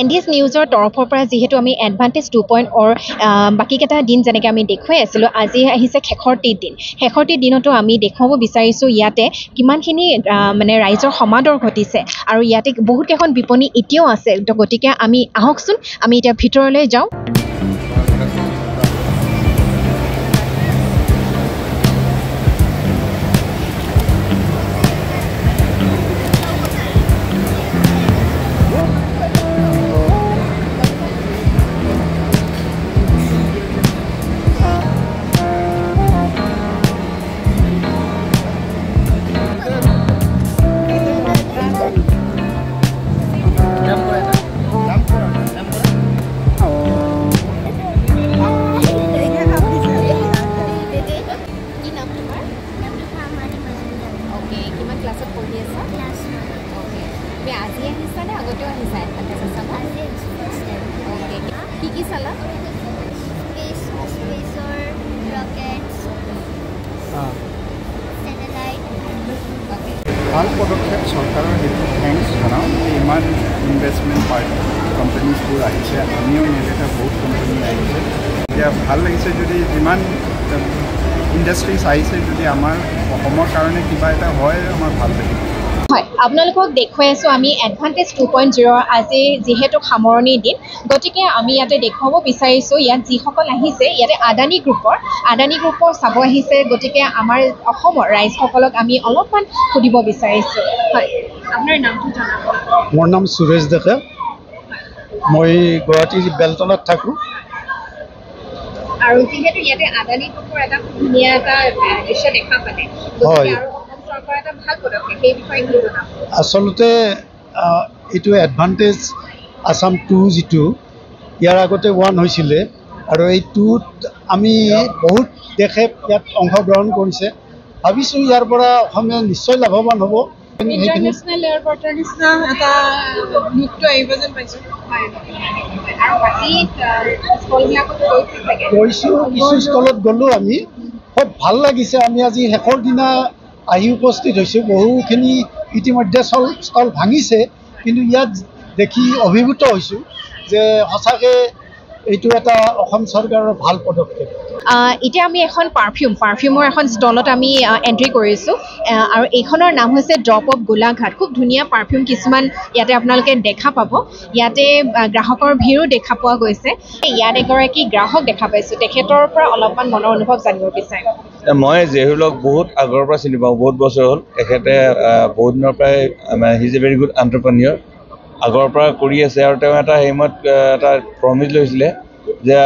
NDS নিউজৰ তৰফৰ পৰা যিহেতু আমি এডভান্টেজ 2.0 বাকীকেইটা দিন যেনেকৈ আমি দেখুৱাই আছিলোঁ, আজি আহিছে শেষৰটি দিন। শেষৰটি দিনতো আমি দেখুৱাব বিচাৰিছোঁ ইয়াতে কিমানখিনি মানে ৰাইজৰ সমাদৰ ঘটিছে আৰু ইয়াতে বহুতকেইখন বিপণী এতিয়াও আছে। গতিকে আমি আহকচোন, আমি এতিয়া ভিতৰলৈ যাওঁ। ভাল পদক্ষেপ চৰকাৰৰ সেইটো থেংকছ জনাওঁ। ইমান ইনভেষ্টমেণ্ট কোম্পানীজবোৰ আহিছে, আমিও নেদেখা বহুত কোম্পানী আহিছে। এতিয়া ভাল লাগিছে যদি যিমান ইণ্ডাষ্ট্ৰিজ আহিছে, যদি আমাৰ অসমৰ কাৰণে কিবা এটা হয় আমাৰ ভাল লাগিব। হয়, আপোনালোকক দেখুৱাই আছোঁ আমি এডভান্টেজ 2.0 আজি যিহেতু সামৰণিৰ দিন, গতিকে আমি ইয়াতে দেখুৱাব বিচাৰিছোঁ ইয়াত যিসকল আহিছে ইয়াতে আদানী গ্ৰুপৰ চাব আহিছে। গতিকে আমাৰ অসমৰ ৰাইজসকলক আমি অলপমান সুধিব বিচাৰিছোঁ। হয়, আপোনাৰ নামটো জনাব। মোৰ নাম সুৰেশ ডেকা, মই গুৱাহাটীৰ বেলতলাত থাকোঁ। আৰু যিহেতু ইয়াতে আদানী গ্ৰুপৰ এটা ধুনীয়া এটা দৃশ্য দেখা পালে, হয়, আচলতে এইটো এডভান্টেজ আছাম 2 যিটো ইয়াৰ আগতে 1 হৈছিলে আৰু এই 2ত আমি বহুত দেশে ইয়াত অংশগ্ৰহণ কৰিছে। ভাবিছোঁ ইয়াৰ পৰা অসমীয়া নিশ্চয় লাভৱান হ'ব। ইণ্টাৰনেশ্যনেল এয়াৰপৰ্টৰ নিচিনা এটা লুকটো আহিব যেন পাইছোঁ। গৈছোঁ, কিছু ষ্টলত গ'লোঁ আমি, খুব ভাল লাগিছে। আমি আজি শেষৰ দিনা আহি উপস্থিত হৈছোঁ। বহুখিনি ইতিমধ্যে ষ্টল ভাঙিছে, কিন্তু ইয়াত দেখি অভিভূত হৈছোঁ যে সঁচাকৈ এইটো এটা অসম চৰকাৰৰ ভাল পদক্ষেপ। এতিয়া আমি এখন পাৰফিউমৰ এখন ষ্টলত আমি এণ্ট্ৰি কৰিছোঁ আৰু এইখনৰ নাম হৈছে ড্ৰপ অফ গোলাঘাট। খুব ধুনীয়া পাৰফিউম কিছুমান ইয়াতে আপোনালোকে দেখা পাব। ইয়াতে গ্ৰাহকৰ ভিৰো দেখা পোৱা গৈছে। ইয়াত এগৰাকী গ্ৰাহক দেখা পাইছোঁ, তেখেতৰ পৰা অলপমান মনৰ অনুভৱ জানিব বিচাৰিম। মই জেহুলক বহুত আগৰ পৰা চিনি পাওঁ, বহুত বছৰ হ'ল। তেখেতে বহুত দিনৰ পৰাই he is a very good entrepreneur, আগৰ পৰা কৰি আছে। আৰু তেওঁ এটা সময়ত এটা প্ৰমিজ লৈছিলে যে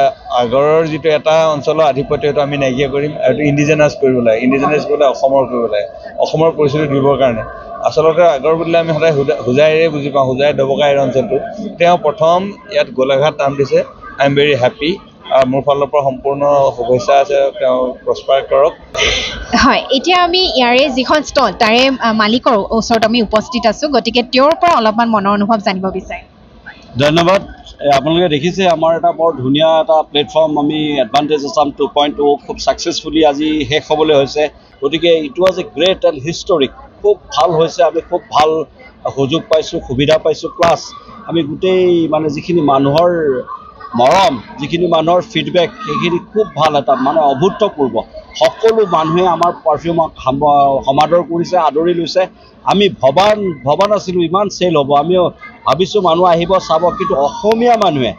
আগৰৰ যিটো এটা অঞ্চলৰ আধিপত্য সেইটো আমি নাইকিয়া কৰিম আৰু এইটো ইণ্ডিজেনাছ কৰিব লাগে। ইণ্ডিজেনাছ কৰিলে অসমৰ কৰিব লাগে, অসমৰ পৰিস্থিতি দিবৰ কাৰণে। আচলতে আগৰ বুলিলে আমি সদায় হোজাইৰে বুজি পাওঁ, হোজাই দবকা এই অঞ্চলটো। তেওঁ প্ৰথম ইয়াত গোলাঘাট নাম দিছে। I am very happy. মোৰ ফালৰ পৰা সম্পূৰ্ণ শুভেচ্ছা আছে, তেওঁ প্ৰস্পাৰ কৰক। হয়, এতিয়া আমি ইয়াৰে যিখন ষ্টল তাৰে মালিকৰ ওচৰত আমি উপস্থিত আছোঁ। গতিকে তেওঁৰ পৰা অলপমান মনৰ অনুভৱ জানিব বিচাৰিম। ধন্যবাদ। আপোনালোকে দেখিছে আমাৰ এটা বৰ ধুনীয়া এটা প্লেটফৰ্ম আমি এডভান্টেজ আছাম 2.0 খুব ছাকচেছফুলি আজি শেষ হ'বলৈ হৈছে। গতিকে it was a great and historic. খুব ভাল হৈছে, আমি খুব ভাল সুযোগ পাইছোঁ, সুবিধা পাইছোঁ। প্লাছ আমি গোটেই মানে যিখিনি মানুহৰ মৰম, যিখিনি মানুহৰ ফিডবেক, সেইখিনি খুব ভাল এটা মানে অভূতপূৰ্ব। সকলো মানুহে আমাৰ পাৰফিউমক সমাদৰ কৰিছে, আদৰি লৈছে। আমি ভবা নাছিলোঁ ইমান চেল হ'ব। আমিও ভাবিছোঁ মানুহ আহিব চাব, কিন্তু অসমীয়া মানুহে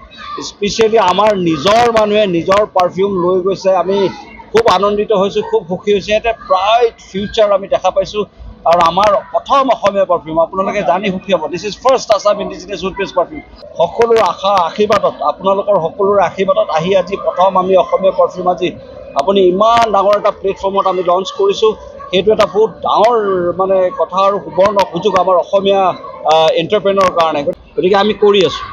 স্পেচিয়েলি আমাৰ নিজৰ মানুহে নিজৰ পাৰফিউম লৈ গৈছে। আমি খুব আনন্দিত হৈছোঁ, খুব সুখী হৈছোঁ। এটা ব্ৰাইট ফিউচাৰ আমি দেখা পাইছোঁ। আৰু আমাৰ প্ৰথম অসমীয়া পাৰফিউম আপোনালোকে জানি সুখী হ'ব। This is first Assam indigenous oud based perfume. সকলোৰ আশীৰ্বাদত, আপোনালোকৰ সকলোৰে আশীৰ্বাদত আহি আজি প্ৰথম আমি অসমীয়া পাৰফিউম আজি আপুনি ইমান ডাঙৰ এটা প্লেটফৰ্মত আমি লঞ্চ কৰিছোঁ। সেইটো এটা বহুত ডাঙৰ মানে কথা আৰু সুবৰ্ণ সুযোগ আমাৰ অসমীয়া এণ্টাৰপ্ৰেনৰ কাৰণে। গতিকে আমি কৰি আছোঁ।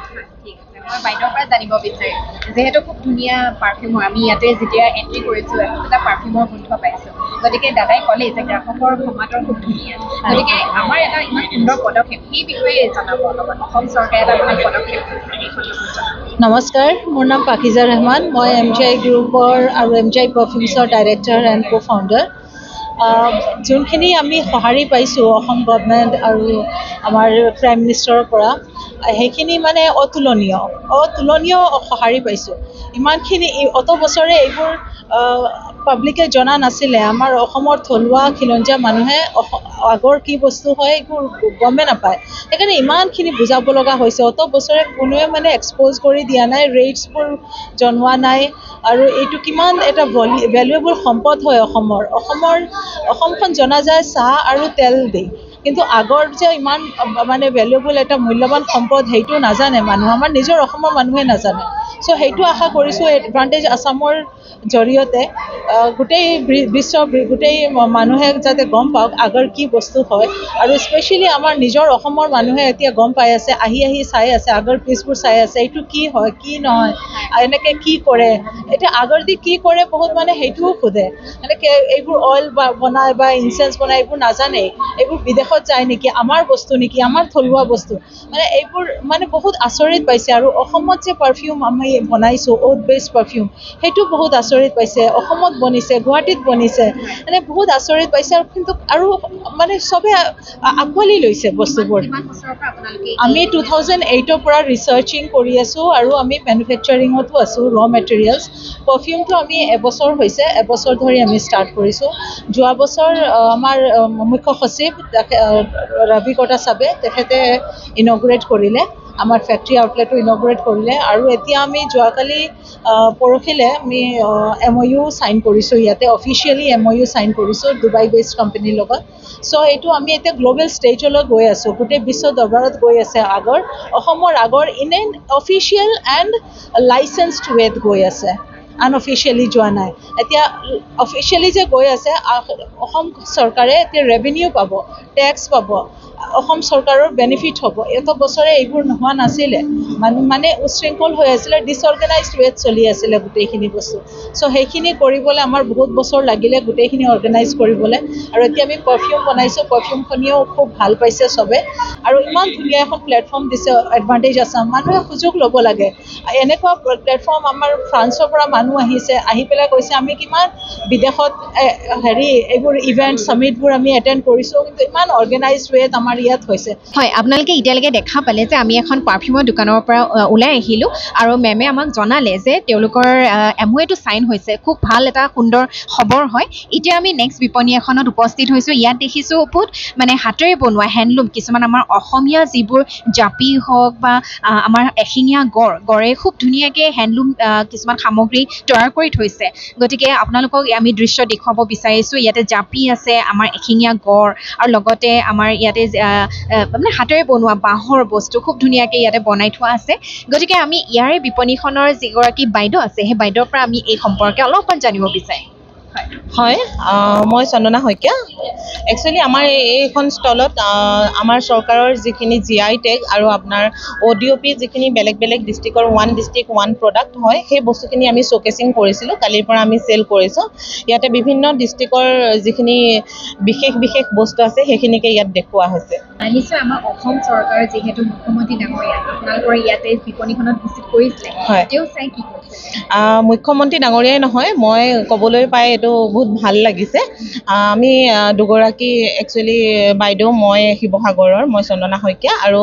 মই বাইদেউৰ পৰা জানিব বিচাৰিম, যিহেতু খুব ধুনীয়া পাৰফিউমৰ আমি ইয়াতে যেতিয়া এণ্ট্ৰি কৰিছোঁ এটা পাৰফিউমৰ গোন্ধ পাইছোঁ। গতিকে দাদাই ক'লে যে গ্ৰাহকৰ সমাদৰ খুব ধুনীয়া। গতিকে আমাৰ এটা ইমান সুন্দৰ পদক্ষেপ, সেই বিষয়ে জনাব অলপমান। অসম চৰকাৰে এটা ভাল পদক্ষেপ। নমস্কাৰ, মোৰ নাম পাকিজা ৰহমান। মই MGI গ্ৰুপৰ আৰু MGI পাৰফিউমছৰ ডাইৰেক্টৰ এণ্ড কো ফাউণ্ডাৰ। যোনখিনি আমি সঁহাৰি পাইছোঁ অসম গভৰ্ণমেণ্ট আৰু আমাৰ প্ৰাইম মিনিষ্টাৰৰ পৰা, সেইখিনি মানে অতুলনীয় সঁহাৰি পাইছোঁ। ইমানখিনি অত বছৰে এইবোৰ পাব্লিকে জনা নাছিলে। আমাৰ অসমৰ থলুৱা খিলঞ্জীয়া মানুহে আগৰ কি বস্তু হয় এইবোৰ গমেই নাপায়। সেইকাৰণে ইমানখিনি বুজাব লগা হৈছে। অত বছৰে কোনোৱে মানে এক্সপ'জ কৰি দিয়া নাই, ৰেটছবোৰ জনোৱা নাই। আৰু এইটো কিমান এটা ভেলুৱেবল সম্পদ হয় অসমখন জনা যায় চাহ আৰু তেল দি। কিন্তু আগৰ যে ইমান মানে ভেলুৱেবল এটা মূল্যৱান সম্পদ সেইটো নাজানে মানুহ, আমাৰ নিজৰ অসমৰ মানুহে নাজানে। চ' সেইটো আশা কৰিছোঁ এডভান্টেজ আছামৰ জৰিয়তে গোটেই গোটেই মানুহে যাতে গম পাওক আগৰ কি বস্তু হয়। আৰু স্পেচিয়েলি আমাৰ নিজৰ অসমৰ মানুহে এতিয়া গম পাই আছে, আহি চাই আছে, আগৰ পিছবোৰ চাই আছে, এইটো কি হয় কি নহয়, এনেকৈ কি কৰে। এতিয়া আগৰ দি কি কৰে বহুত মানে সেইটোও সোধে, এনেকৈ এইবোৰ অইল বনায় বা ইনচেন্স বনায় এইবোৰ নাজানেই, এইবোৰ বিদেশত যায় নেকি, আমাৰ বস্তু নেকি, আমাৰ থলুৱা বস্তু, মানে এইবোৰ মানে বহুত আচৰিত পাইছে। আৰু অসমত যে পাৰফিউম আমি বনাইছোঁ অ'ট বেছড পাৰফিউম, সেইটো বহুত আচৰিত পাইছে। অসমত বনিছে, গুৱাহাটীত বনিছে, মানে বহুত আচৰিত পাইছে। আৰু কিন্তু আৰু মানে চবে আঁকোৱালি লৈছে বস্তুবোৰ। আমি 2008ৰ পৰা ৰিচাৰ্চিং কৰি আছোঁ আৰু আমি মেনুফেকচাৰিঙতো আছোঁ, ৰ' মেটেৰিয়েলছ। পাৰফিউমটো আমি এবছৰ হৈছে, এবছৰ ধৰি আমি ষ্টাৰ্ট কৰিছোঁ। যোৱা বছৰ আমাৰ মুখ্য সচিব ৰবি কটা চাবে তেখেতে ইনগ্ৰেট কৰিলে, আমাৰ ফেক্টৰী আউটলেটো ইনগ্ৰেট কৰিলে। আৰু এতিয়া আমি যোৱাকালি পৰহিলে আমি MOU চাইন কৰিছোঁ, ইয়াতে অফিচিয়েলি MOU চাইন কৰিছোঁ ডুবাই বেছড কোম্পানীৰ লগত। চ' এইটো আমি এতিয়া গ্ল'বেল ষ্টেজলৈ গৈ আছোঁ, গোটেই বিশ্ব দৰবাৰত গৈ আছে। অসমৰ আগৰ ইন এন অফিচিয়েল এণ্ড লাইচেঞ্চড ৱেত গৈ আছে, আনঅফিচিয়েলি যোৱা নাই। এতিয়া অফিচিয়েলি যে গৈ আছে, অসম চৰকাৰে এতিয়া ৰেভিনিউ পাব, টেক্স পাব, অসম চৰকাৰৰ বেনিফিট হ'ব। এত বছৰে এইবোৰ নোহোৱা নাছিলে, মানে উশৃংখল হৈ আছিলে, ডিছঅৰ্গেনাইজড ৱেত চলি আছিলে গোটেইখিনি বস্তু। চ' সেইখিনি কৰিবলৈ আমাৰ বহুত বছৰ লাগিলে গোটেইখিনি অৰ্গেনাইজ কৰিবলৈ। আৰু এতিয়া আমি পাৰফিউম বনাইছোঁ, পাৰফিউমখনিও খুব ভাল পাইছে চবে। আৰু ইমান ধুনীয়া এখন প্লেটফৰ্ম দিছে এডভান্টেজ আছাম, মানুহে সুযোগ ল'ব লাগে। এনেকুৱা প্লেটফৰ্ম আমাৰ ফ্ৰান্সৰ পৰা মানুহ আহিছে, আহি পেলাই কৈছে আমি কিমান বিদেশত এইবোৰ ইভেণ্ট চামিটবোৰ আমি এটেণ্ড কৰিছোঁ, কিন্তু ইমান অৰ্গেনাইজড ৱেত আমাৰ ইয়াত হৈছে। হয়, আপোনালোকে এতিয়ালৈকে দেখা পালে যে আমি এখন পাৰফিউমৰ দোকানৰ পৰা ওলাই আহিলোঁ আৰু মেমে আমাক জনালে যে তেওঁলোকৰ MOUটো চাইন হৈছে, খুব ভাল এটা সুন্দৰ খবৰ হয়। এতিয়া আমি নেক্সট বিপণী এখনত উপস্থিত হৈছোঁ। ইয়াত দেখিছোঁ বহুত মানে হাতেৰে বনোৱা হেণ্ডলুম, কিছুমান আমাৰ অসমীয়া যিবোৰ জাপি হওক বা আমাৰ এশিঙীয়া গড়ে খুব ধুনীয়াকৈ হেণ্ডলুম কিছুমান সামগ্ৰী তৈয়াৰ কৰি থৈছে। গতিকে আপোনালোকক আমি দৃশ্য দেখুৱাব বিচাৰিছোঁ। ইয়াতে জাপি আছে, আমাৰ এশিঙীয়া গড়, আৰু লগতে আমাৰ ইয়াতে মানে হাতেৰে বনোৱা বাঁহৰ বস্তু খুব ধুনীয়াকৈ ইয়াতে বনাই থোৱা আছে। গতিকে আমি ইয়াৰে বিপণীখনৰ যিগৰাকী বাইদেউ আছে, সেই বাইদেউৰ পৰা আমি এই সম্পৰ্কে অলপমান জানিব বিচাৰিম। হয়, মই চন্দনা শইকীয়া। একচুৱেলি আমাৰ এইখন ষ্টলত আমাৰ চৰকাৰৰ যিখিনি GI টেগ আৰু আপোনাৰ ODOP যিখিনি বেলেগ বেলেগ ডিষ্ট্ৰিক্টৰ ওৱান ডিষ্ট্ৰিক্ট ওৱান প্ৰডাক্ট হয়, সেই বস্তুখিনি আমি শ্ব'কেচিং কৰিছিলোঁ। কালিৰ পৰা আমি চেল কৰিছোঁ। ইয়াতে বিভিন্ন ডিষ্ট্ৰিক্টৰ যিখিনি বিশেষ বস্তু আছে সেইখিনিকে ইয়াত দেখুওৱা হৈছে। নিশ্চয় আমাৰ অসম চৰকাৰৰ যিহেতু মুখ্যমন্ত্ৰী ডাঙৰীয়া আপোনালোকৰ ইয়াতে বিপণীখনত ভিজিট কৰিছিলে, হয়, তেওঁ চাই কি কৈছে? মুখ্যমন্ত্ৰী ডাঙৰীয়াই নহয়, মই ক'বলৈ পাই এইটো বহুত ভাল লাগিছে। আমি দুগৰাকী একচুৱেলি বাইদেউ, মই শিৱসাগৰৰ, মই চন্দনা শইকীয়া, আৰু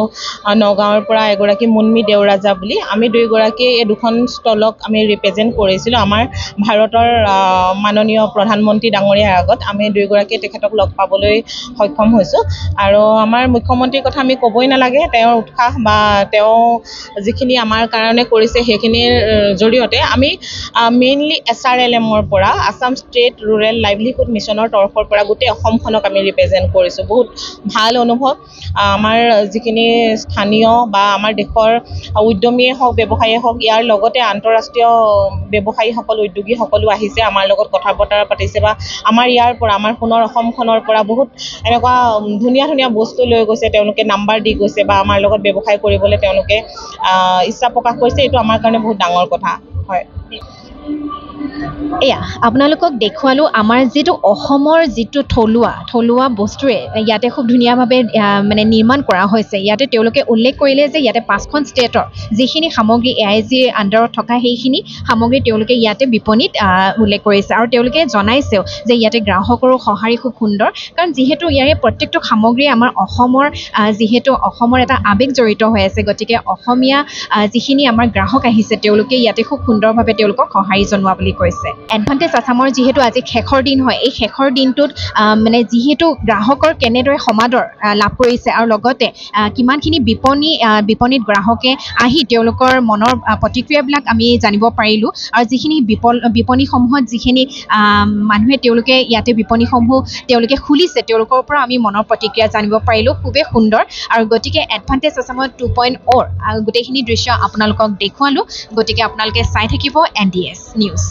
নগাঁৱৰ পৰা এগৰাকী মুন্মী দেওৰাজা বুলি, আমি দুয়োগৰাকীয়ে এই দুখন ষ্টলক আমি ৰিপ্ৰেজেণ্ট কৰিছিলোঁ আমাৰ ভাৰতৰ মাননীয় প্ৰধানমন্ত্ৰী ডাঙৰীয়াৰ আগত। আমি দুয়োগৰাকীয়ে তেখেতক লগ পাবলৈ সক্ষম হৈছোঁ। আৰু আমাৰ মুখ্যমন্ত্ৰীৰ কথা আমি ক'বই নালাগে, তেওঁৰ উৎসাহ বা তেওঁ যিখিনি আমাৰ কাৰণে কৰিছে সেইখিনিৰ জৰিয়তে আমি মেইনলি SRLMৰ পৰা, আছাম ষ্টেট ৰুৰেল লাইভলিহুড মিছনৰ তৰফৰ পৰা গোটেই অসমখনক আমি ৰিপ্ৰেজেণ্ট কৰিছোঁ। বহুত ভাল অনুভৱ। আমাৰ যিখিনি স্থানীয় বা আমাৰ দেশৰ উদ্যমীয়ে হওক, ব্যৱসায়ীয়ে হওক, ইয়াৰ লগতে আন্তঃৰাষ্ট্ৰীয় ব্যৱসায়ীসকল, উদ্যোগীসকলো আহিছে, আমাৰ লগত কথা বতৰা পাতিছে, বা আমাৰ ইয়াৰ পৰা, আমাৰ সোণৰ অসমখনৰ পৰা বহুত এনেকুৱা ধুনীয়া বস্তু লৈ গৈছে, তেওঁলোকে নাম্বাৰ দি গৈছে, বা আমাৰ লগত ব্যৱসায় কৰিবলৈ তেওঁলোকে ইচ্ছা প্ৰকাশ কৰিছে। এইটো আমাৰ কাৰণে বহুত ডাঙৰ কথা। হয়। এয়া আপোনালোকক দেখুৱালোঁ আমাৰ যিটো অসমৰ যিটো থলুৱা বস্তুৱে ইয়াতে খুব ধুনীয়াভাৱে মানে নিৰ্মাণ কৰা হৈছে। ইয়াতে তেওঁলোকে উল্লেখ কৰিলে যে ইয়াতে 5খন ষ্টেটৰ যিখিনি সামগ্ৰী AIGৰ আণ্ডাৰত থকা সেইখিনি সামগ্ৰী তেওঁলোকে ইয়াতে বিপণীত উল্লেখ কৰিছে আৰু তেওঁলোকে জনাইছেও যে ইয়াতে গ্ৰাহকৰো সঁহাৰি খুব সুন্দৰ, কাৰণ যিহেতু ইয়াৰে প্ৰত্যেকটো সামগ্ৰী আমাৰ অসমৰ যিহেতু অসমৰ এটা আৱেগ জড়িত হৈ আছে, গতিকে অসমীয়া যিখিনি আমাৰ গ্ৰাহক আহিছে তেওঁলোকে ইয়াতে খুব সুন্দৰভাৱে তেওঁলোকক সঁহাৰি জনোৱা বুলি কৈছে। এডভান্টেজ আছামৰ যিহেতু আজি শেষৰ দিন হয়, এই শেষৰ দিনটোত মানে যিহেতু গ্ৰাহকৰ কেনেদৰে সমাদৰ লাভ কৰিছে আৰু লগতে কিমানখিনি বিপণীত গ্ৰাহকে আহি তেওঁলোকৰ মনৰ প্ৰতিক্ৰিয়াবিলাক আমি জানিব পাৰিলোঁ আৰু যিখিনি বিপণীসমূহত যিখিনি মানুহে তেওঁলোকে ইয়াতে বিপণীসমূহ তেওঁলোকে খুলিছে তেওঁলোকৰ পৰা আমি মনৰ প্ৰতিক্ৰিয়া জানিব পাৰিলোঁ, খুবেই সুন্দৰ। আৰু গতিকে এডভান্টেজ আছামৰ 2.0 গোটেইখিনি দৃশ্য আপোনালোকক দেখুৱালোঁ, গতিকে আপোনালোকে চাই থাকিব NDS নিউজ।